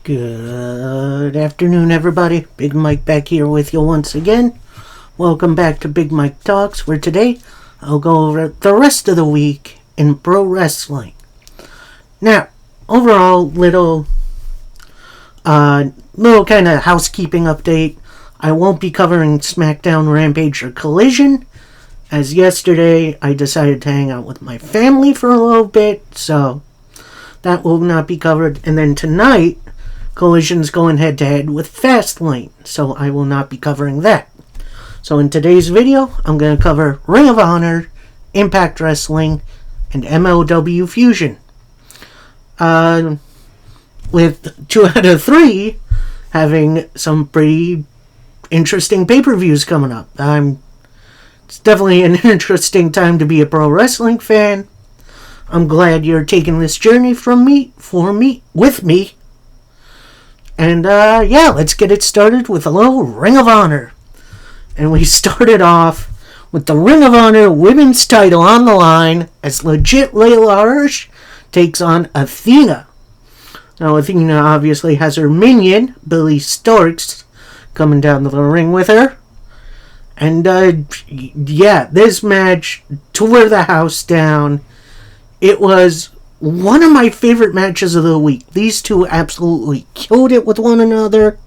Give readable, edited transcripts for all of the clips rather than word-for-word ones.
Good afternoon, everybody. Big Mike back here with you once again. Welcome back to Big Mike Talks, where today I'll go over the rest of the week in pro wrestling. Now, overall, little kind of housekeeping update. I won't be covering SmackDown, Rampage, or Collision, as yesterday I decided to hang out with my family for a little bit, so that will not be covered. And then tonight, Collision's going head-to-head with Fastlane, so I will not be covering that. So in today's video, I'm going to cover Ring of Honor, Impact Wrestling, and MLW Fusion. With 2 out of 3 having some pretty interesting pay-per-views coming up. It's definitely an interesting time to be a pro wrestling fan. I'm glad you're taking this journey with me. And, let's get it started with a little Ring of Honor. And we started off with the Ring of Honor women's title on the line as legit Layla Hirsch takes on Athena. Now, Athena obviously has her minion, Billy Starkz, coming down to the ring with her. And, this match tore the house down. It was one of my favorite matches of the week. These two absolutely killed it with one another.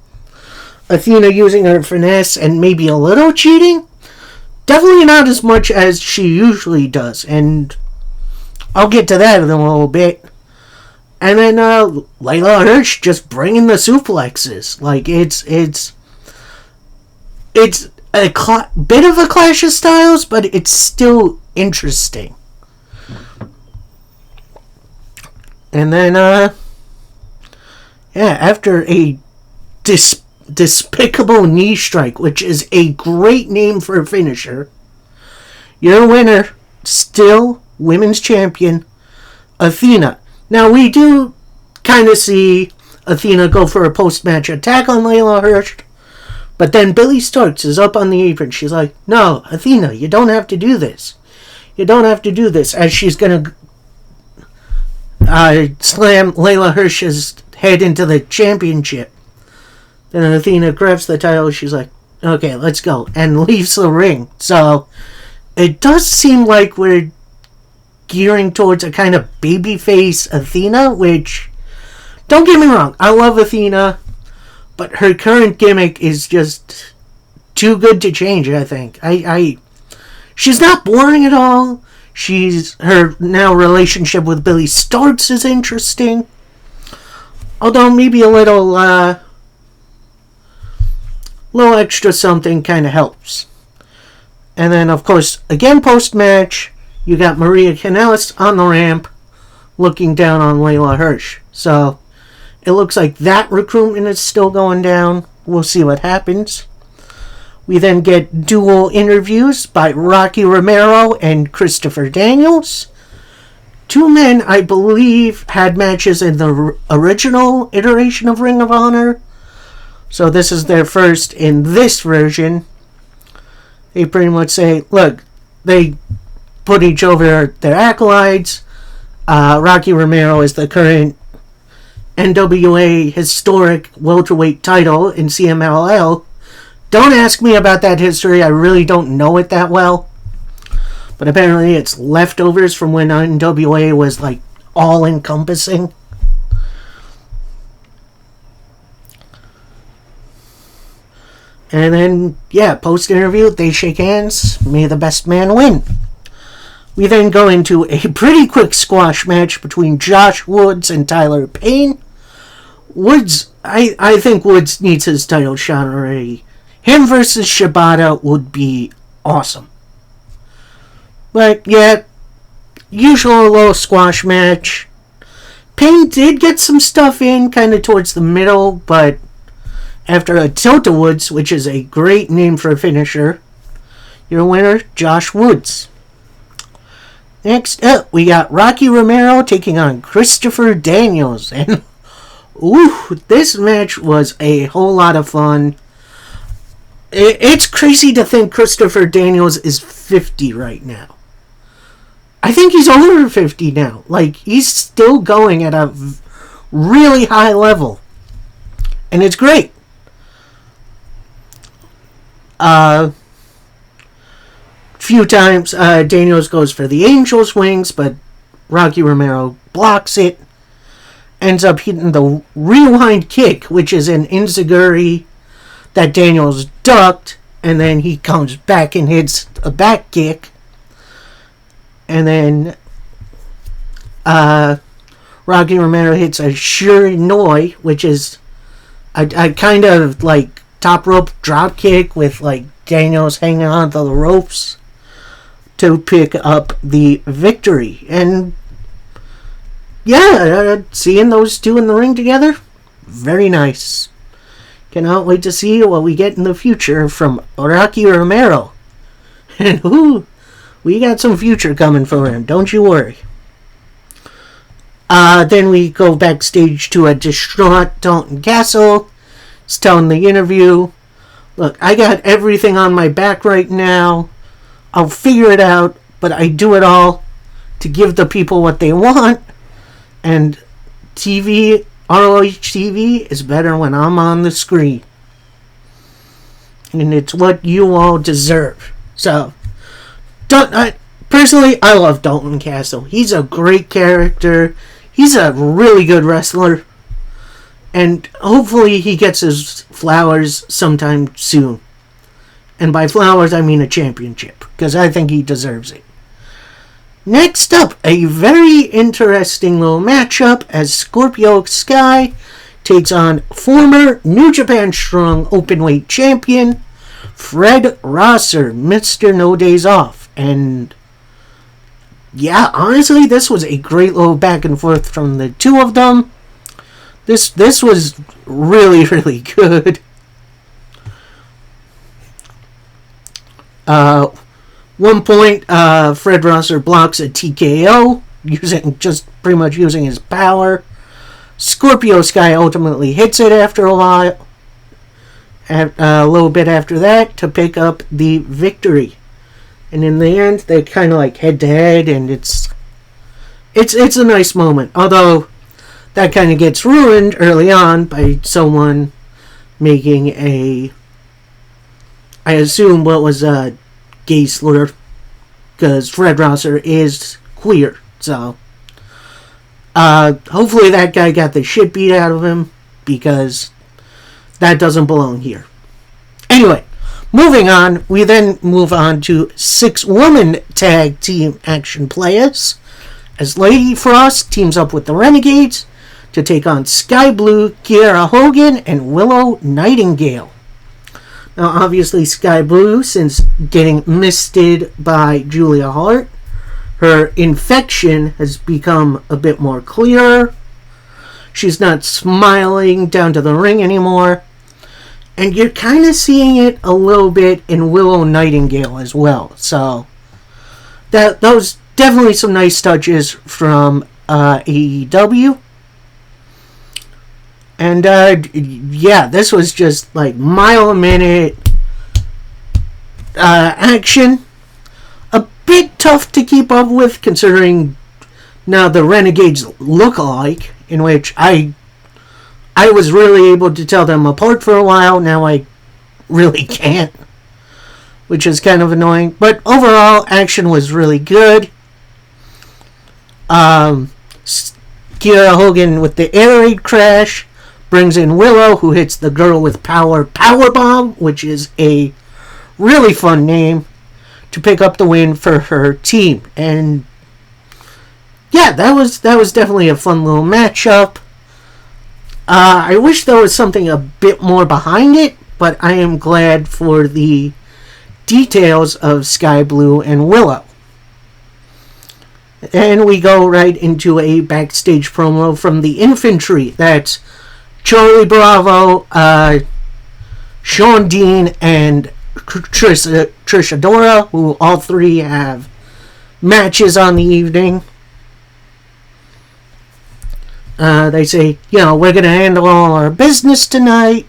Athena using her finesse and maybe a little cheating. Definitely not as much as she usually does. And I'll get to that in a little bit. And then Layla Hirsch just bringing the suplexes. Like, it's a bit of a clash of styles, but it's still interesting. And then, after a despicable knee strike, which is a great name for a finisher, your winner, still women's champion, Athena. Now, we do kind of see Athena go for a post-match attack on Layla Hirsch, but then Billy Starkz is up on the apron. She's like, no, Athena, you don't have to do this. You don't have to do this, as she's going to slam Layla Hirsch's head into the championship. Then Athena grabs the title. She's like, okay, let's go. And leaves the ring. So, it does seem like we're gearing towards a kind of babyface Athena, which, don't get me wrong, I love Athena, but her current gimmick is just too good to change, I think. She's not boring at all. Her now relationship with Billy Starkz is interesting. Although maybe a little extra something kind of helps. And then, of course, again post-match, you got Maria Kanellis on the ramp looking down on Layla Hirsch. So, it looks like that recruitment is still going down. We'll see what happens. We then get dual interviews by Rocky Romero and Christopher Daniels. 2 men, I believe, had matches in the original iteration of Ring of Honor. So this is their first in this version. They pretty much say, look, they put each over their acolytes. Rocky Romero is the current NWA historic welterweight title in CMLL. Don't ask me about that history. I really don't know it that well. But apparently it's leftovers from when NWA was like all-encompassing. And then, post-interview, they shake hands. May the best man win. We then go into a pretty quick squash match between Josh Woods and Tyler Payne. Woods, I think Woods needs his title shot already. Him versus Shibata would be awesome. But, usual little squash match. Payne did get some stuff in kind of towards the middle, but after a Tilt-A-Woods, which is a great name for a finisher, your winner, Josh Woods. Next up, we got Rocky Romero taking on Christopher Daniels. And, this match was a whole lot of fun. It's crazy to think Christopher Daniels is 50 right now. I think he's over 50 now. Like, he's still going at a really high level. And it's great. Few times, Daniels goes for the Angel's Wings, but Rocky Romero blocks it. Ends up hitting the rewind kick, which is an enziguri that Daniels ducked, and then he comes back and hits a back kick. And then Rocky Romero hits a Shiranui, which is a kind of like top rope drop kick with like Daniels hanging onto the ropes to pick up the victory. And yeah, seeing those two in the ring together, very nice. Cannot wait to see what we get in the future from Rocky Romero. And we got some future coming for him, don't you worry. Then we go backstage to a distraught Dalton Castle. He's telling the interview, look, I got everything on my back right now. I'll figure it out, but I do it all to give the people what they want. And TV, ROH TV, is better when I'm on the screen. And it's what you all deserve. So, personally, I love Dalton Castle. He's a great character. He's a really good wrestler. And hopefully he gets his flowers sometime soon. And by flowers, I mean a championship. Because I think he deserves it. Next up, a very interesting little matchup as Scorpio Sky takes on former New Japan Strong Openweight Champion Fred Rosser, Mr. No Days Off. And yeah, honestly, this was a great little back and forth from the two of them. This was really, really good. One point, Fred Rosser blocks a TKO, pretty much using his power. Scorpio Sky ultimately hits it after a while, a little bit after that, to pick up the victory. And in the end, they're kind of like head to head, and it's a nice moment. Although that kind of gets ruined early on by someone making I assume what was a gay slur, because Fred Rosser is queer. So hopefully that guy got the shit beat out of him, because that doesn't belong here. Anyway, moving on, we then move on to 6-woman tag team action players, as Lady Frost teams up with the Renegades to take on Sky Blue, Kiera Hogan, and Willow Nightingale. Now, obviously, Sky Blue, since getting misted by Julia Hart, her infection has become a bit more clear. She's not smiling down to the ring anymore. And you're kind of seeing it a little bit in Willow Nightingale as well. So, those definitely some nice touches from AEW. And, yeah, this was just, like, mile-a-minute action. A bit tough to keep up with, considering now the Renegades look alike, in which I was really able to tell them apart for a while. Now I really can't, which is kind of annoying. But overall, action was really good. Kiera Hogan with the air raid crash brings in Willow, who hits the girl with powerbomb, which is a really fun name, to pick up the win for her team. And yeah, that was definitely a fun little matchup. I wish there was something a bit more behind it, but I am glad for the details of Sky Blue and Willow. And we go right into a backstage promo from the Infantry. That's Charlie Bravo, Sean Dean, and Trish Adora, who all three have matches on the evening. They say, we're going to handle all our business tonight.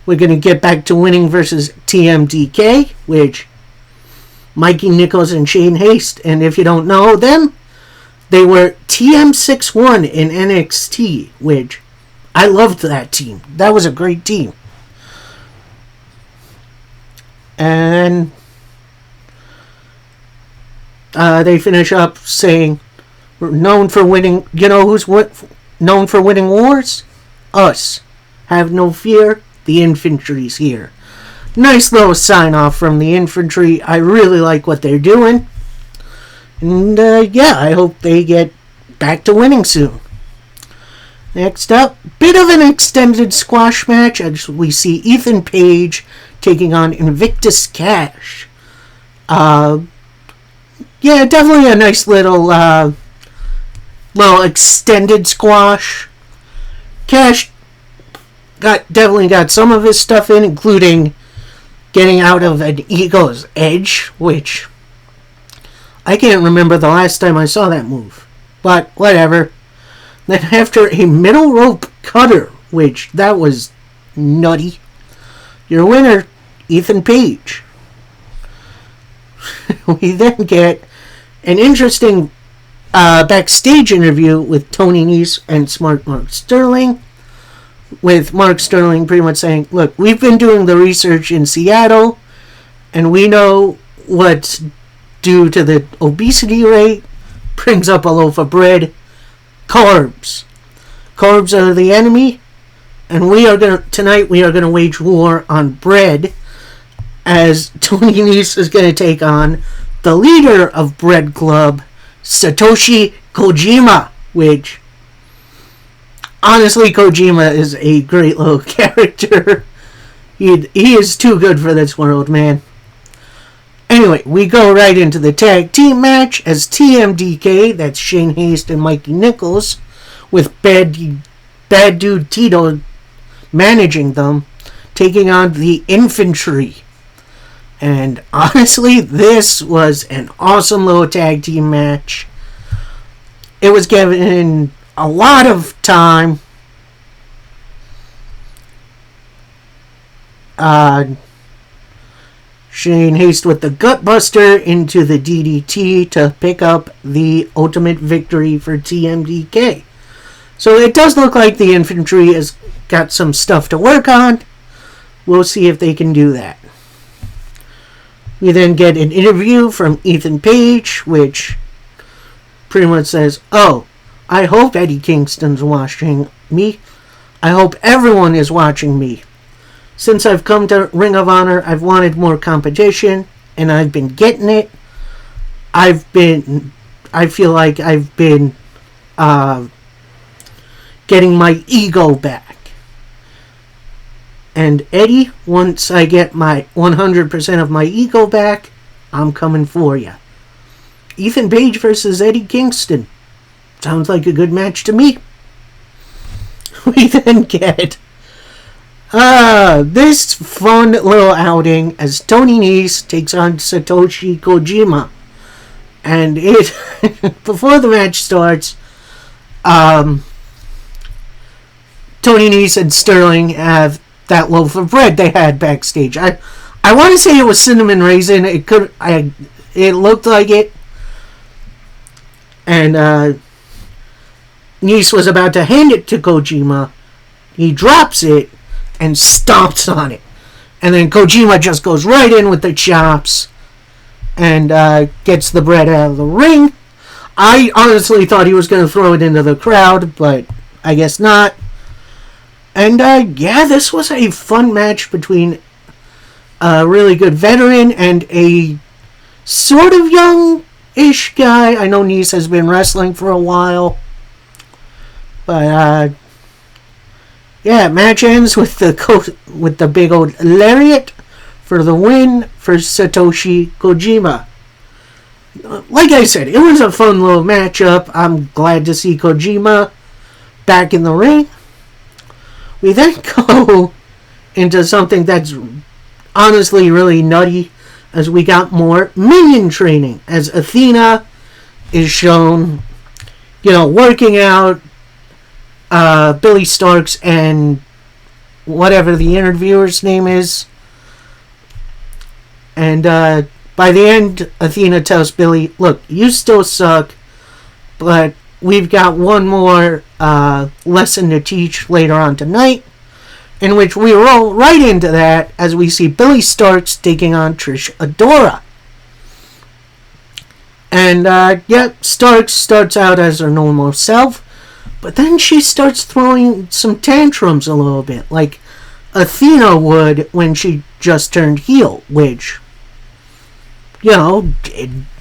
We're going to get back to winning versus TMDK, which Mikey Nichols and Shane Haste. And if you don't know them, they were TM61 in NXT, which I loved that team. That was a great team. And they finish up saying, we're known for winning. You know who's known for winning wars? Us. Have no fear. The infantry's here. Nice little sign off from the infantry. I really like what they're doing. And yeah, I hope they get back to winning soon. Next up, bit of an extended squash match as we see Ethan Page taking on Invictus Cash. Yeah, definitely a nice little extended squash. Cash definitely got some of his stuff in, including getting out of an Ego's Edge, which I can't remember the last time I saw that move. But whatever. Then after a middle rope cutter, which that was nutty, your winner, Ethan Page. We then get an interesting backstage interview with Tony Nese and Smart Mark Sterling, with Mark Sterling pretty much saying, look, we've been doing the research in Seattle, and we know what's due to the obesity rate, brings up a loaf of bread. Carbs. Carbs are the enemy, and tonight we are gonna wage war on bread, as Tony Nese is gonna take on the leader of Bread Club, Satoshi Kojima, which honestly Kojima is a great little character. He is too good for this world, man. Anyway, we go right into the tag team match as TMDK, that's Shane Haste and Mikey Nichols, with Bad Dude Tito managing them, taking on the Infantry. And honestly, this was an awesome little tag team match. It was given a lot of time. Shane Haste with the Gutbuster into the DDT to pick up the ultimate victory for TMDK. So it does look like the Infantry has got some stuff to work on. We'll see if they can do that. We then get an interview from Ethan Page, which pretty much says, oh, I hope Eddie Kingston's watching me. I hope everyone is watching me. Since I've come to Ring of Honor, I've wanted more competition, and I've been getting it. I feel like I've been getting my ego back. And Eddie, once I get my 100% of my ego back, I'm coming for you. Ethan Page versus Eddie Kingston. Sounds like a good match to me. We then get this fun little outing as Tony Nese takes on Satoshi Kojima. And it before the match starts, Tony Nese and Sterling have that loaf of bread they had backstage. I want to say it was cinnamon raisin. It looked like it. And Nese was about to hand it to Kojima. He drops it and stomps on it. And then Kojima just goes right in with the chops and gets the bread out of the ring. I honestly thought he was going to throw it into the crowd, but I guess not. And yeah, this was a fun match between a really good veteran and a sort of young-ish guy. I know Nese has been wrestling for a while. But yeah, match ends with the big old lariat for the win for Satoshi Kojima. Like I said, it was a fun little matchup. I'm glad to see Kojima back in the ring. We then go into something that's honestly really nutty, as we got more minion training, as Athena is shown, working out Billy Starks and whatever the interviewer's name is. And by the end, Athena tells Billy, look, you still suck, but we've got one more lesson to teach later on tonight, in which we roll right into that as we see Billie Starkz taking on Trish Adora. And, Starkz starts out as her normal self, but then she starts throwing some tantrums a little bit, like Athena would when she just turned heel, which,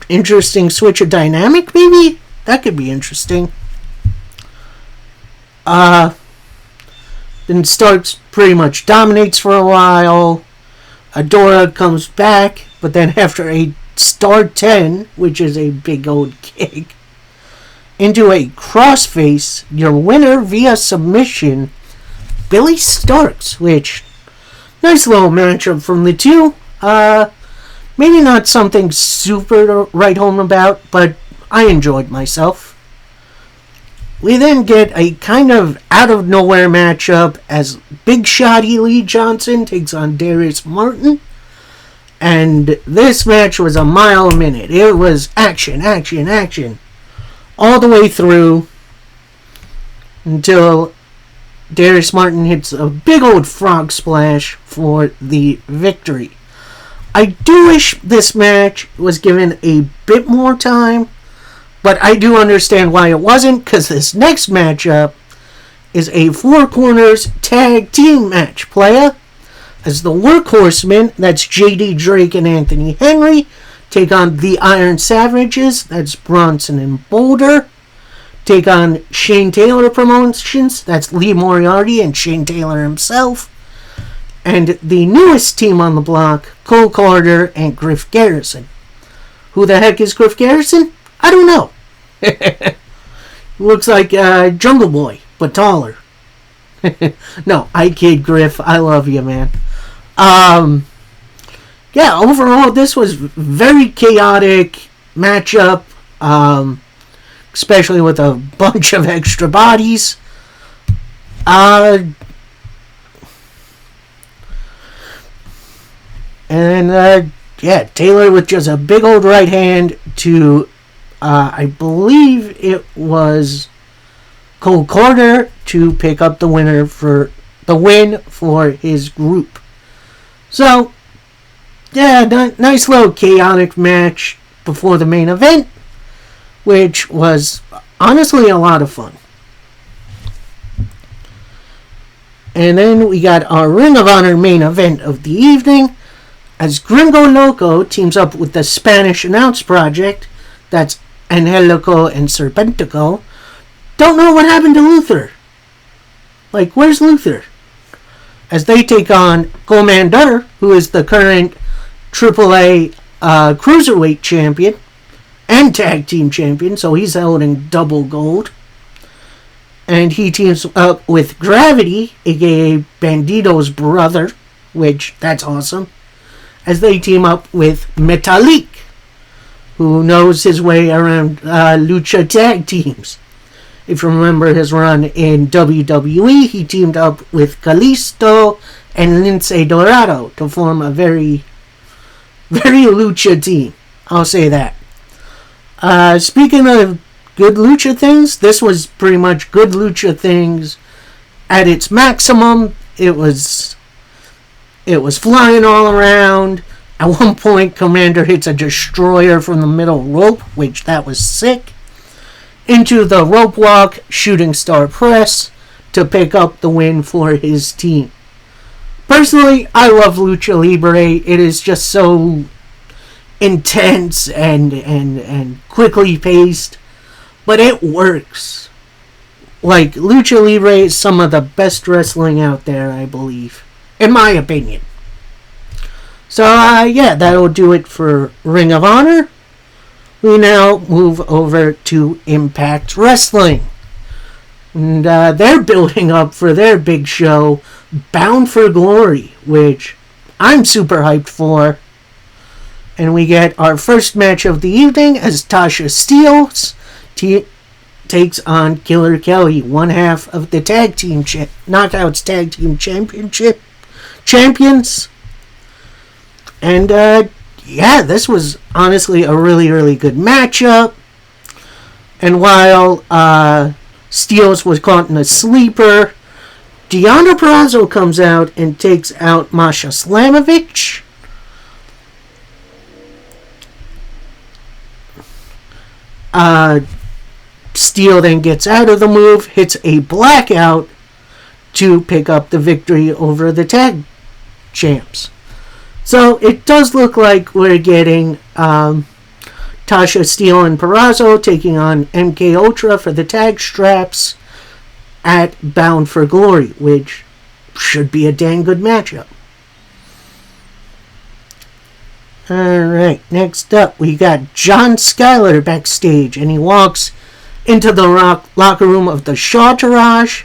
interesting switch of dynamic, maybe? That could be interesting. Then Starkz pretty much dominates for a while. Adora comes back, but then after a Star 10, which is a big old kick, into a crossface, your winner via submission, Billie Starkz, which, nice little matchup from the two. Maybe not something super to write home about, but I enjoyed myself. We then get a kind of out-of-nowhere matchup as Big Shotty Lee Johnson takes on Darius Martin. And this match was a mile a minute. It was action, action, action, all the way through until Darius Martin hits a big old frog splash for the victory. I do wish this match was given a bit more time, but I do understand why it wasn't, because this next matchup is a Four Corners tag team match, playa. As the Workhorsemen, that's JD Drake and Anthony Henry, take on the Iron Savages, that's Bronson and Boulder, take on Shane Taylor Promotions, that's Lee Moriarty and Shane Taylor himself, and the newest team on the block, Cole Carter and Griff Garrison. Who the heck is Griff Garrison? I don't know. Looks like Jungle Boy, but taller. No, I kid, Griff. I love you, man. Overall, this was very chaotic matchup, especially with a bunch of extra bodies. Taylor with just a big old right hand to, I believe it was Cole Carter to pick up the win for his group. So, nice little chaotic match before the main event, which was honestly a lot of fun. And then we got our Ring of Honor main event of the evening, as Gringo Loco teams up with the Spanish Announce Project, that's Angelico and Serpentico. Don't know what happened to Luther. Like, where's Luther? As they take on Commander, who is the current AAA Cruiserweight Champion and Tag Team Champion, so he's holding double gold. And he teams up with Gravity, aka Bandito's brother, which, that's awesome, as they team up with Metalik, who knows his way around lucha tag teams. If you remember his run in WWE, he teamed up with Kalisto and Lince Dorado to form a very, very lucha team. I'll say that. Speaking of good lucha things, this was pretty much good lucha things at its maximum. It was flying all around. At one point, Commander hits a destroyer from the middle rope, which that was sick, into the rope walk shooting star press to pick up the win for his team. Personally, I love Lucha Libre. It is just so intense and quickly paced, but it works. Like, Lucha Libre is some of the best wrestling out there, I believe, in my opinion. So, that'll do it for Ring of Honor. We now move over to Impact Wrestling. And they're building up for their big show, Bound for Glory, which I'm super hyped for. And we get our first match of the evening as Tasha Steelz takes on Killer Kelly, one half of the Tag Team Knockouts Tag Team Championship champions. And this was honestly a really, really good matchup. And while Steels was caught in a sleeper, Deonna Purrazzo comes out and takes out Masha Slamovich. Steel then gets out of the move, hits a blackout to pick up the victory over the tag champs. So it does look like we're getting Tasha, Steel, and Purrazzo taking on MK Ultra for the tag straps at Bound for Glory, which should be a dang good matchup. Alright, next up we got John Skyler backstage, and he walks into the locker room of the Shawtourage.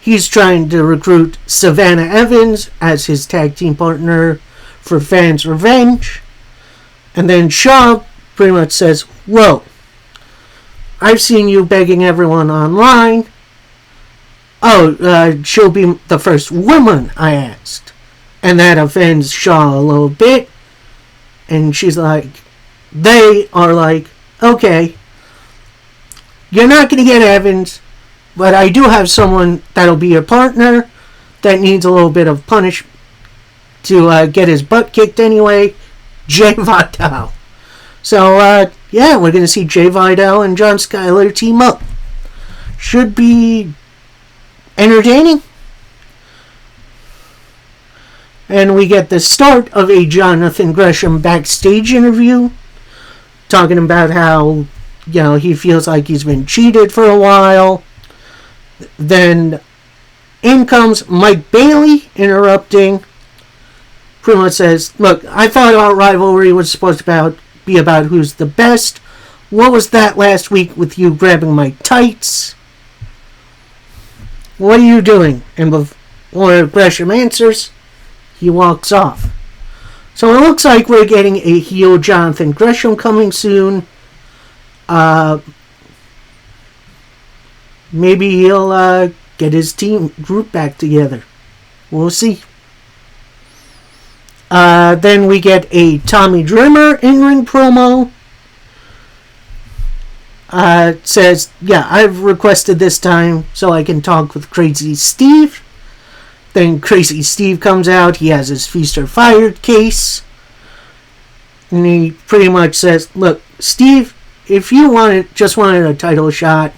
He's trying to recruit Savannah Evans as his tag team partner for Fans Revenge. And then Shaw pretty much says, "Whoa, I've seen you begging everyone online. Oh, she'll be the first woman I asked." And that offends Shaw a little bit. And she's like, they are like, "Okay, you're not going to get Evans, but I do have someone that'll be your partner that needs a little bit of punish to get his butt kicked anyway, Jay Vidal." So, yeah, we're going to see Jay Vidal and John Skyler team up. Should be entertaining. And we get the start of a Jonathan Gresham backstage interview, talking about how, he feels like he's been cheated for a while. Then in comes Mike Bailey interrupting. Pretty much says, "Look, I thought our rivalry was supposed to be about who's the best. What was that last week with you grabbing my tights? What are you doing?" And before Gresham answers, he walks off. So it looks like we're getting a heel Jonathan Gresham coming soon. Maybe he'll get his team group back together. We'll see. Then we get a Tommy Dreamer in-ring promo. It says, "Yeah, I've requested this time so I can talk with Crazy Steve." Then Crazy Steve comes out. He has his Feast or Fired case. And he pretty much says, "Look, Steve, if you just wanted a title shot,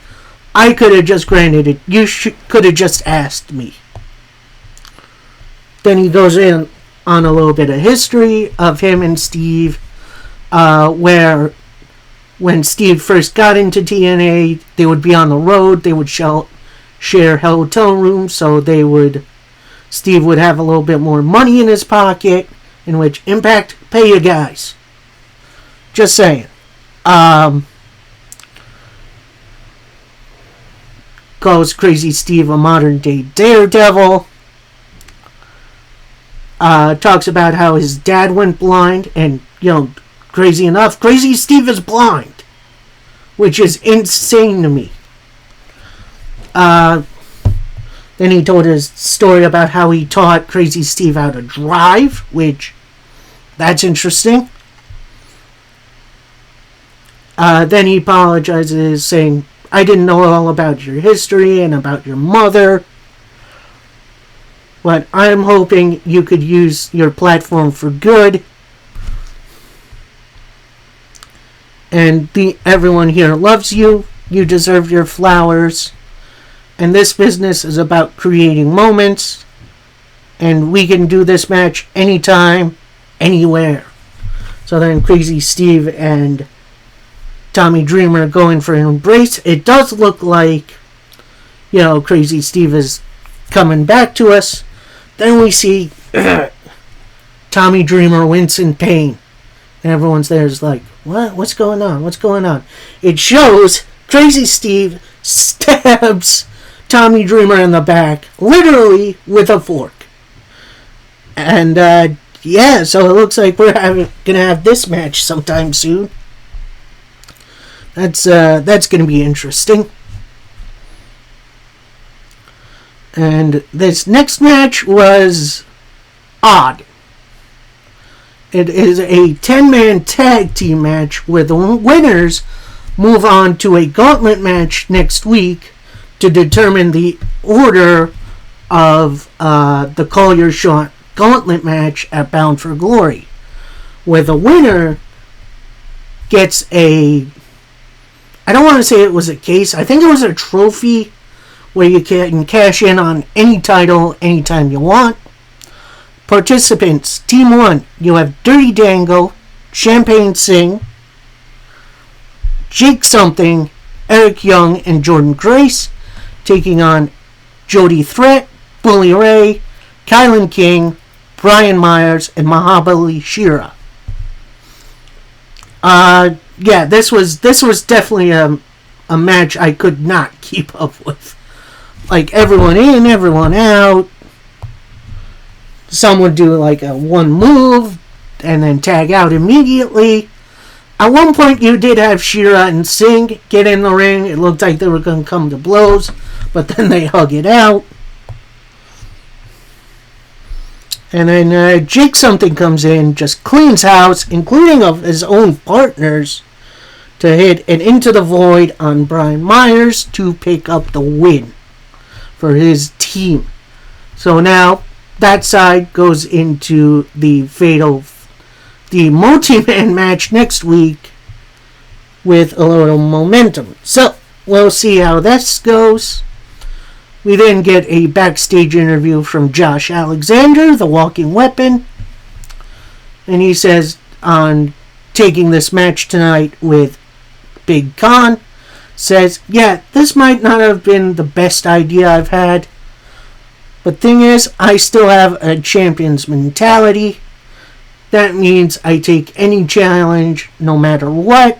I could have just granted it. You could have just asked me." Then he goes in on a little bit of history of him and Steve, where when Steve first got into TNA, they would be on the road. They would share hotel rooms, so Steve would have a little bit more money in his pocket, in which Impact, pay you guys. Just saying. Calls Crazy Steve a modern day Daredevil. Talks about how his dad went blind, and, crazy enough, Crazy Steve is blind, which is insane to me. Then he told his story about how he taught Crazy Steve how to drive, which, that's interesting. Then he apologizes, saying, "I didn't know all about your history and about your mother, but I'm hoping you could use your platform for good. And everyone here loves you. You deserve your flowers. And this business is about creating moments. And we can do this match anytime, anywhere." So then Crazy Steve and Tommy Dreamer going for an embrace. It does look like, Crazy Steve is coming back to us. Then we see Tommy Dreamer wince in pain. And everyone's there is like, "What? What's going on? What's going on?" It shows Crazy Steve stabs Tommy Dreamer in the back, literally with a fork. And, so it looks like we're gonna have this match sometime soon. That's gonna be interesting. And this next match was odd. It is a 10-man tag team match where the winners move on to a gauntlet match next week to determine the order of the Call Your Shot gauntlet match at Bound for Glory, where the winner gets a, I don't want to say it was a case, I think it was a trophy where you can cash in on any title anytime you want. Participants, Team 1, you have Dirty Dango, Champagne Singh, Jake Something, Eric Young, and Jordan Grace, taking on Jody Threat, Bully Ray, Kylan King, Brian Myers, and Mahabali Shera. Yeah, this was definitely a match I could not keep up with. Like, everyone in, everyone out. Some would do like a one move and then tag out immediately. At one point, you did have Shera and Singh get in the ring. It looked like they were going to come to blows, but then they hug it out. And then Jake Something comes in, just cleans house, including of his own partners, to hit an Into the Void on Brian Myers to pick up the win for his team. So now that side goes into the multi-man match next week with a little momentum. So we'll see how this goes. We then get a backstage interview from Josh Alexander, the Walking Weapon. And he says on taking this match tonight with Big Con, says, yeah, this might not have been the best idea I've had. But thing is, I still have a champion's mentality. That means I take any challenge, no matter what.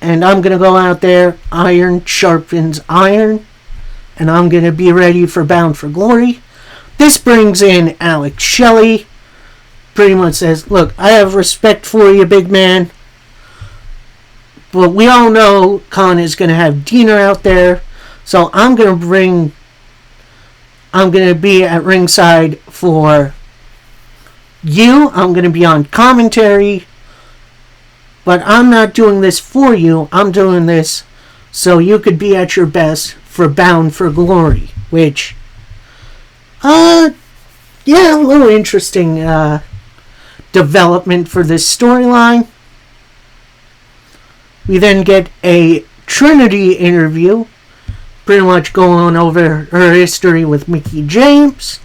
And I'm going to go out there, iron sharpens iron. And I'm going to be ready for Bound for Glory. This brings in Alex Shelley. Pretty much says, look, I have respect for you, big man. But we all know Khan is going to have Dina out there. So I'm going to be at ringside for you. I'm going to be on commentary. But I'm not doing this for you. I'm doing this so you could be at your best for Bound for Glory, which, yeah, a little interesting development for this storyline. We then get a Trinity interview, pretty much going over her history with Mickie James,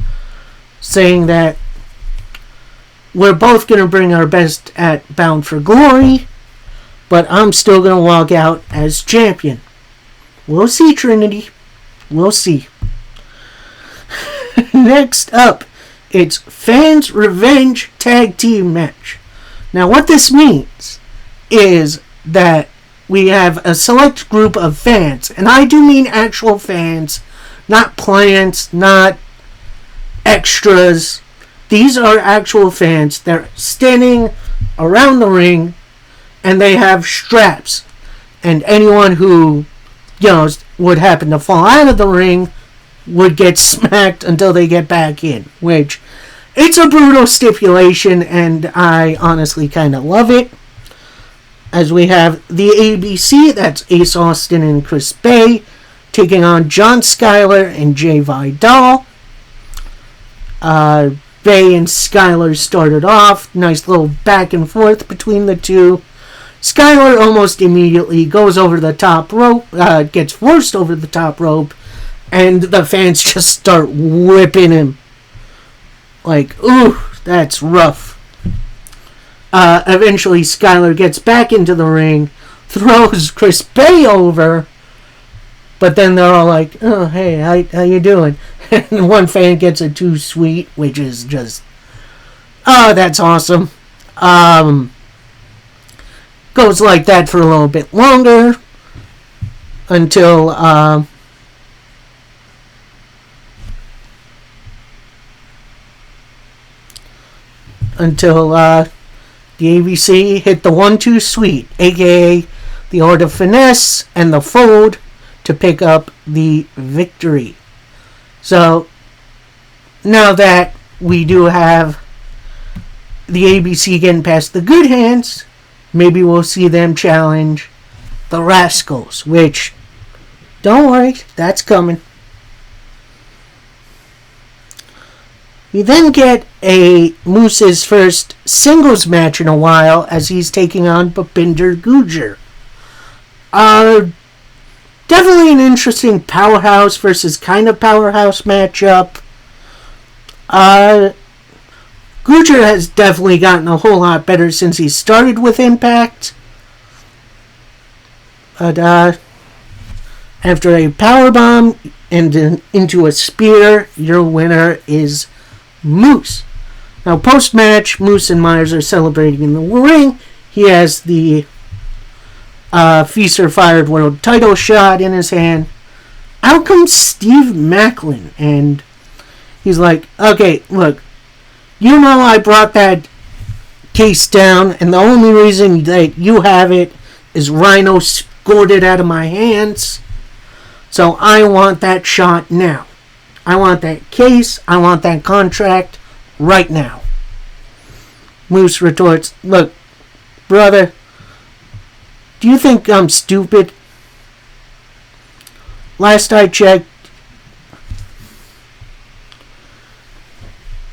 saying that we're both going to bring our best at Bound for Glory, but I'm still going to walk out as champion. We'll see, Trinity. We'll see. Next up, it's Fans Revenge Tag Team Match. Now, what this means is that we have a select group of fans, and I do mean actual fans, not plants, not extras. These are actual fans. They're standing around the ring, and they have straps. And anyone who would happen to fall out of the ring would get smacked until they get back in, which, it's a brutal stipulation, and I honestly kind of love it. As we have the ABC, that's Ace Austin and Chris Bay, taking on John Skyler and Jay Vidal. Bay and Skyler started off, nice little back and forth between the two. Skyler almost immediately goes over the top rope, gets forced over the top rope, and the fans just start whipping him. Like, ooh, that's rough. Eventually, Skyler gets back into the ring, throws Chris Bay over, but then they're all like, oh, hey, how you doing? And one fan gets a too sweet, which is just, oh, that's awesome. Goes like that for a little bit longer until the ABC hit the 1-2 sweet, aka the Art of Finesse and the Fold, to pick up the victory. So now that we do have the ABC getting past the good hands, maybe we'll see them challenge the Rascals, which, don't worry, that's coming. We then get Moose's first singles match in a while as he's taking on Bhupinder Gujjar. Definitely an interesting powerhouse versus kind of powerhouse matchup. Gujjar has definitely gotten a whole lot better since he started with Impact. But after a powerbomb and into a spear, your winner is Moose. Now, post-match, Moose and Myers are celebrating in the ring. He has the Feast or Fired World title shot in his hand. Out comes Steve Maclin, and he's like, okay, look, you know I brought that case down, and the only reason that you have it is Rhino scored it out of my hands. So I want that shot now. I want that case. I want that contract right now. Moose retorts, look, brother, do you think I'm stupid? Last I checked,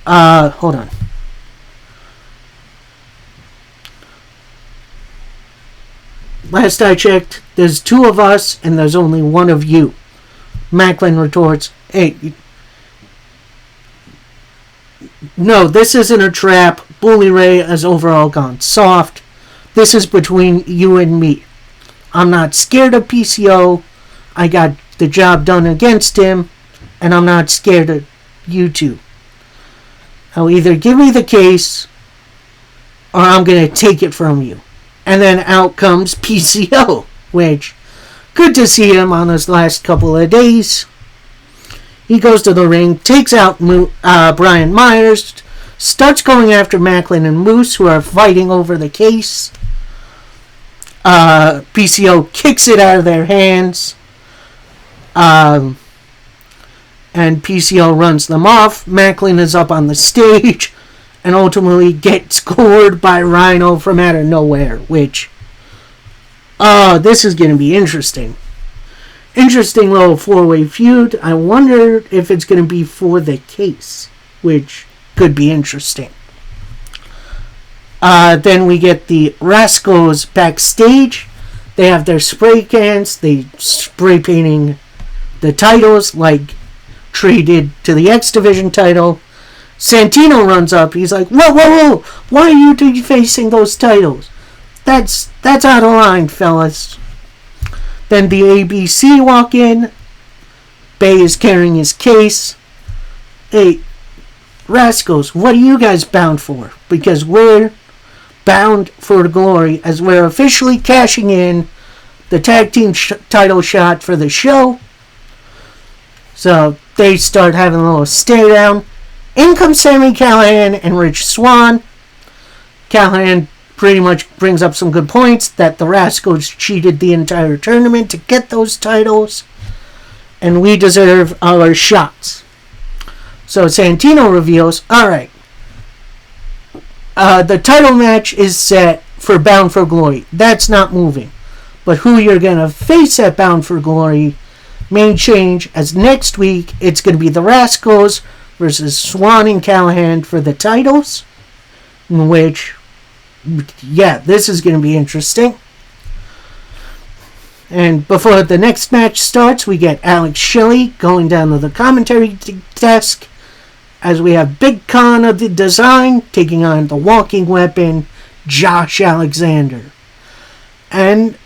hold on. Last I checked, there's two of us and there's only one of you. Maclin retorts, hey, no, this isn't a trap. Bully Ray has overall gone soft. This is between you and me. I'm not scared of PCO. I got the job done against him, and I'm not scared of you two. Now either give me the case, or I'm going to take it from you. And then out comes PCO, which, good to see him on his last couple of days. He goes to the ring, takes out Brian Myers, starts going after Maclin and Moose, who are fighting over the case. PCO kicks it out of their hands. And PCO runs them off. Maclin is up on the stage and ultimately gets scored by Rhino from out of nowhere, which, this is going to be interesting. Interesting little four-way feud. I wonder if it's going to be for the case, which could be interesting. Then we get the Rascals backstage. They have their spray cans. They spray painting the titles like Trey did to the X Division title. Santino runs up. He's like, whoa. Why are you defacing those titles? That's out of line, fellas. Then the ABC walk in. Bay is carrying his case. Hey, Rascals, what are you guys bound for? Because we're bound for glory as we're officially cashing in the tag team title shot for the show. So they start having a little stare down. In comes Sami Callihan and Rich Swann. Callihan pretty much brings up some good points that the Rascals cheated the entire tournament to get those titles, and we deserve our shots. So Santino reveals, alright, the title match is set for Bound for Glory. That's not moving. But who you're going to face at Bound for Glory may change, as next week it's going to be the Rascals versus Swann and Callihan for the titles, in which, yeah, this is going to be interesting. And before the next match starts, we get Alex Shelley going down to the commentary desk as we have Big Con of the Design taking on the walking weapon, Josh Alexander. And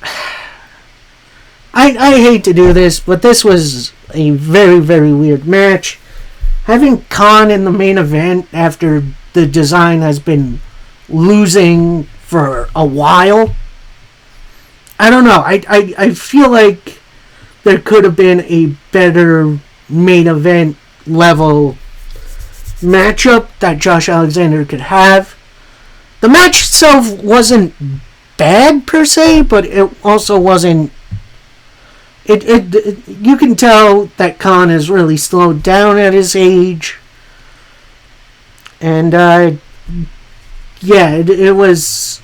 I hate to do this, but this was a very, very weird match. Having Khan in the main event after the Design has been losing for a while, I don't know. I feel like there could have been a better main event level matchup that Josh Alexander could have. The match itself wasn't bad per se, but it also wasn't. It you can tell that Khan has really slowed down at his age, and yeah, it was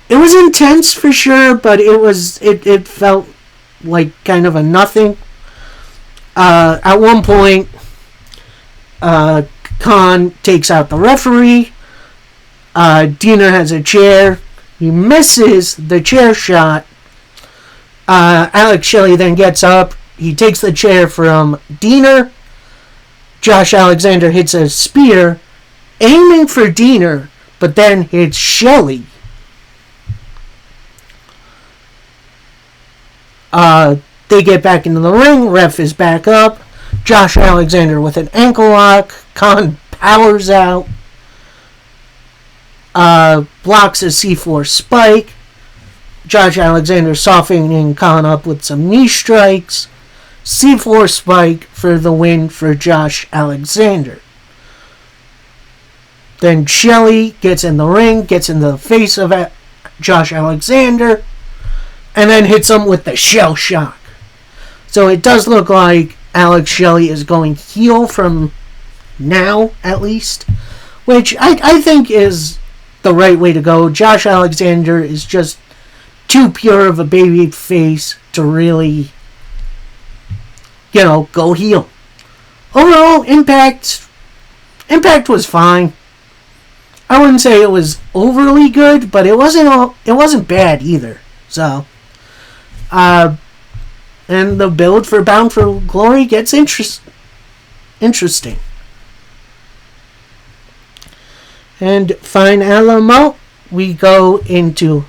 It was intense for sure, but it felt like kind of a nothing. At one point, Khan takes out the referee. Deaner has a chair. He misses the chair shot. Alex Shelley then gets up. He takes the chair from Deaner. Josh Alexander hits a spear, aiming for Deaner, but then hits Shelley. They get back into the ring. Ref is back up. Josh Alexander with an ankle lock. Khan powers out. Blocks a C4 spike. Josh Alexander softening Khan up with some knee strikes. C4 spike for the win for Josh Alexander. Then Shelley gets in the ring, gets in the face of Josh Alexander, and then hits him with the shell shock. So it does look like Alex Shelley is going heel from now, at least, which I think is the right way to go. Josh Alexander is just too pure of a baby face to really, go heel. Overall, Impact was fine. I wouldn't say it was overly good, but it wasn't bad either. So, and the build for Bound for Glory gets interesting. And finally, we go into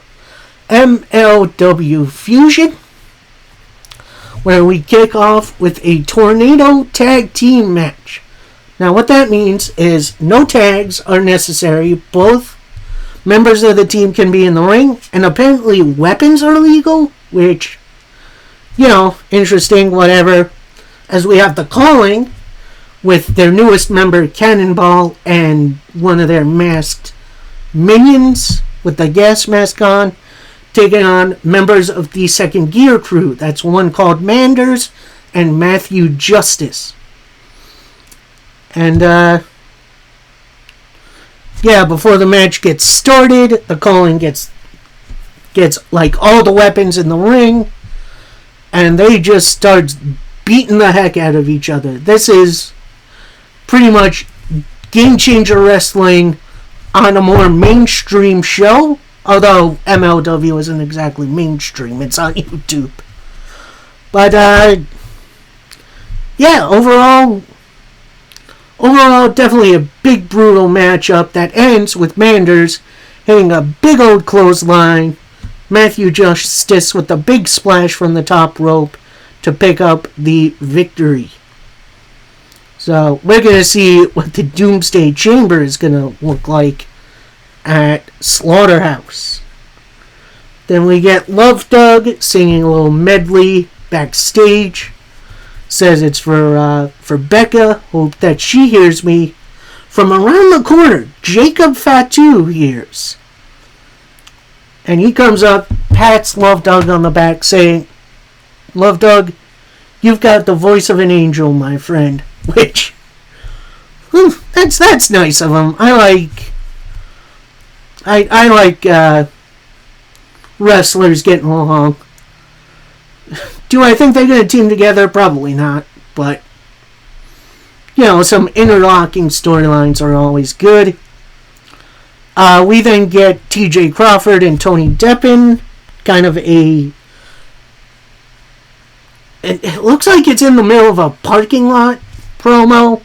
MLW Fusion, where we kick off with a Tornado Tag Team match. Now, what that means is no tags are necessary. Both members of the team can be in the ring, and apparently weapons are legal, which, interesting, whatever. As we have the Calling with their newest member, Cannonball, and one of their masked minions with the gas mask on, taking on members of the Second Gear crew. That's one called Manders and Matthew Justice. And, before the match gets started, the Calling gets like all the weapons in the ring, and they just start beating the heck out of each other. This is pretty much Game Changer Wrestling on a more mainstream show, although MLW isn't exactly mainstream, it's on YouTube. But, overall, definitely a big, brutal matchup that ends with Manders hitting a big old clothesline, Matthew Justice with a big splash from the top rope to pick up the victory. So, we're going to see what the Doomsday Chamber is going to look like at Slaughterhouse. Then we get Love Doug singing a little medley backstage. Says it's for Becca. Hope that she hears me. From around the corner, Jacob Fatu hears. And he comes up, pats Love Doug on the back, saying, Love Doug, you've got the voice of an angel, my friend. Which, that's nice of him. I like wrestlers getting along. Do I think they're going to team together? Probably not. But, some interlocking storylines are always good. We then get TJ Crawford and Tony Deppen. Kind of a... It looks like it's in the middle of a parking lot promo.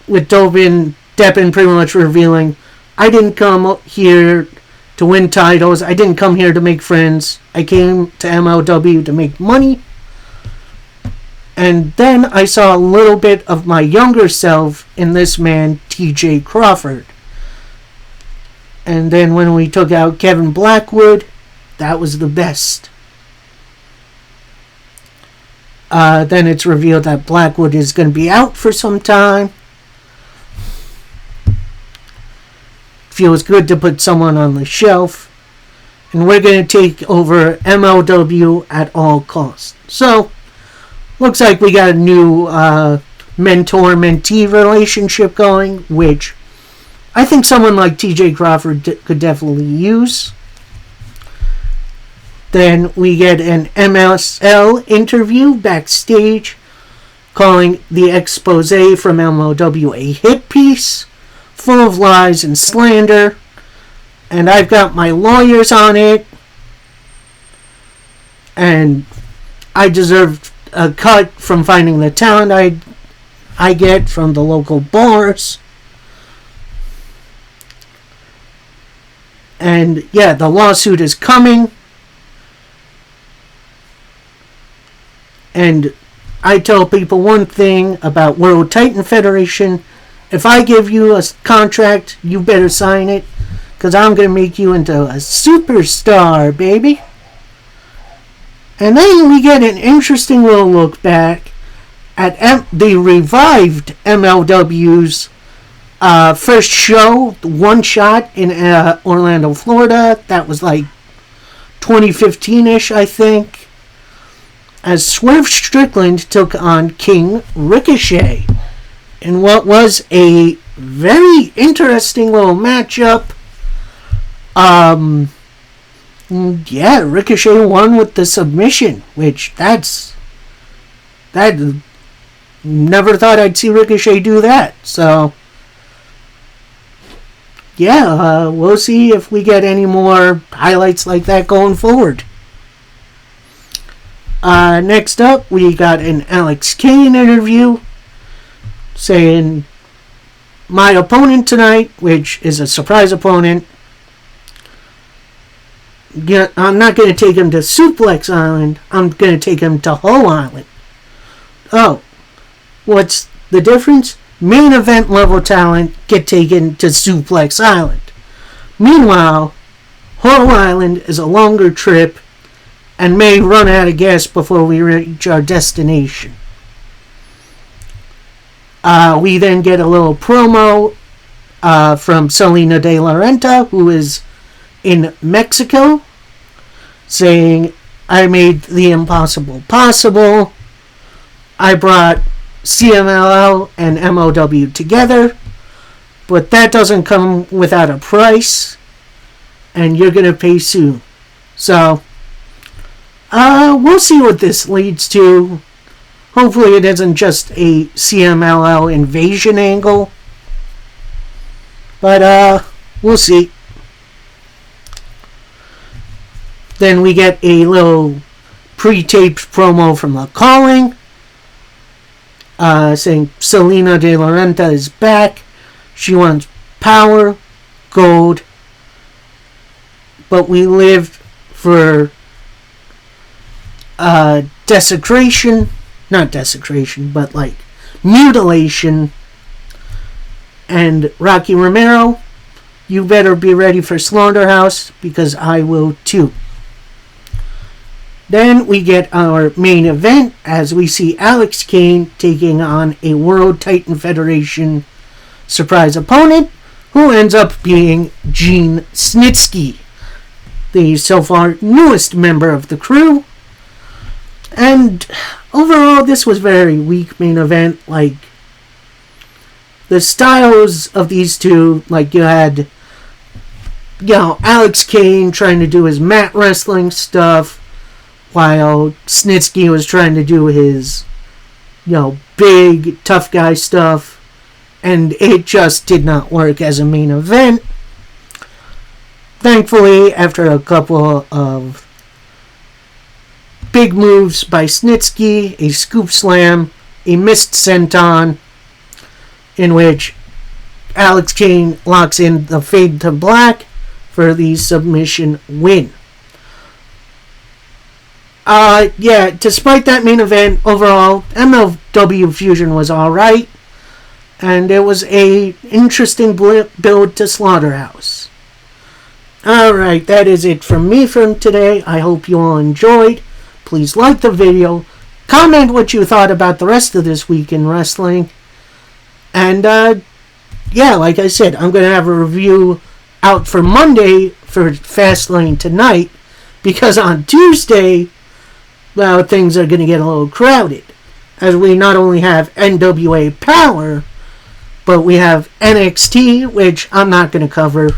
With Deppen pretty much revealing, I didn't come here to win titles. I didn't come here to make friends. I came to MLW to make money. And then I saw a little bit of my younger self in this man, TJ Crawford. And then when we took out Kevin Blackwood, that was the best. Then it's revealed that Blackwood is going to be out for some time. Feels good to put someone on the shelf. And we're going to take over MLW at all costs. So, looks like we got a new mentor-mentee relationship going, which I think someone like TJ Crawford could definitely use. Then we get an MSL interview backstage calling the expose from MLW a hit piece, full of lies and slander, and I've got my lawyers on it, and I deserve a cut from finding the talent I get from the local bars. And yeah, the lawsuit is coming. And I tell people one thing about World Titan Federation. If I give you a contract, you better sign it, because I'm going to make you into a superstar, baby. And then we get an interesting little look back at the revived MLW's first show, One Shot in Orlando, Florida. That was like 2015-ish, I think. As Swerve Strickland took on King Ricochet in what was a very interesting little matchup. Yeah, Ricochet won with the submission, which never thought I'd see Ricochet do that. So yeah, we'll see if we get any more highlights like that going forward. Next up, we got an Alex Kane interview saying, my opponent tonight, which is a surprise opponent, I'm not going to take him to Suplex Island, I'm going to take him to Hull Island. Oh, what's the difference? Main event level talent get taken to Suplex Island. Meanwhile, Hull Island is a longer trip and may run out of gas before we reach our destination. We then get a little promo from Selena De La Renta, who is in Mexico, saying, I made the impossible possible. I brought CMLL and MLW together, but that doesn't come without a price, and you're going to pay soon. So, we'll see what this leads to. Hopefully it isn't just a CMLL invasion angle. But, we'll see. Then we get a little pre-taped promo from The Calling, saying Selena De La Renta is back. She wants power, gold, but we lived for desecration, not desecration, but like mutilation. And Rocky Romero, you better be ready for Slaughterhouse, because I will too. Then we get our main event as we see Alex Kane taking on a World Titan Federation surprise opponent, who ends up being Gene Snitsky, the so far newest member of the crew. And overall, this was a very weak main event. Like, the styles of these two, like, you had, Alex Kane trying to do his mat wrestling stuff, while Snitsky was trying to do his, big, tough guy stuff, and it just did not work as a main event. Thankfully, after a couple of big moves by Snitsky, a scoop slam, a missed senton, in which Alex Kane locks in the fade to black for the submission win. Despite that main event, overall, MLW Fusion was alright, and it was a interesting build to Slaughterhouse. Alright, that is it from me from today. I hope you all enjoyed. Please like the video, comment what you thought about the rest of this week in wrestling, and like I said, I'm going to have a review out for Monday for Fastlane tonight, because on Tuesday, things are going to get a little crowded, as we not only have NWA Power, But we have NXT, which I'm not going to cover.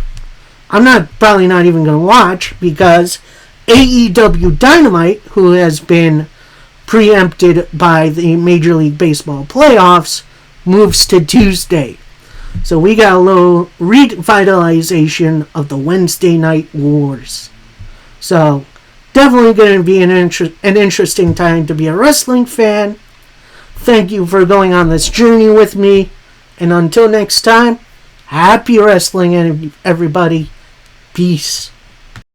I'm probably not even going to watch, because AEW Dynamite, who has been preempted by the Major League Baseball playoffs, moves to Tuesday. So we got a little revitalization of the Wednesday Night Wars. So definitely going to be an interesting time to be a wrestling fan. Thank you for going on this journey with me. And until next time, happy wrestling, everybody. Peace.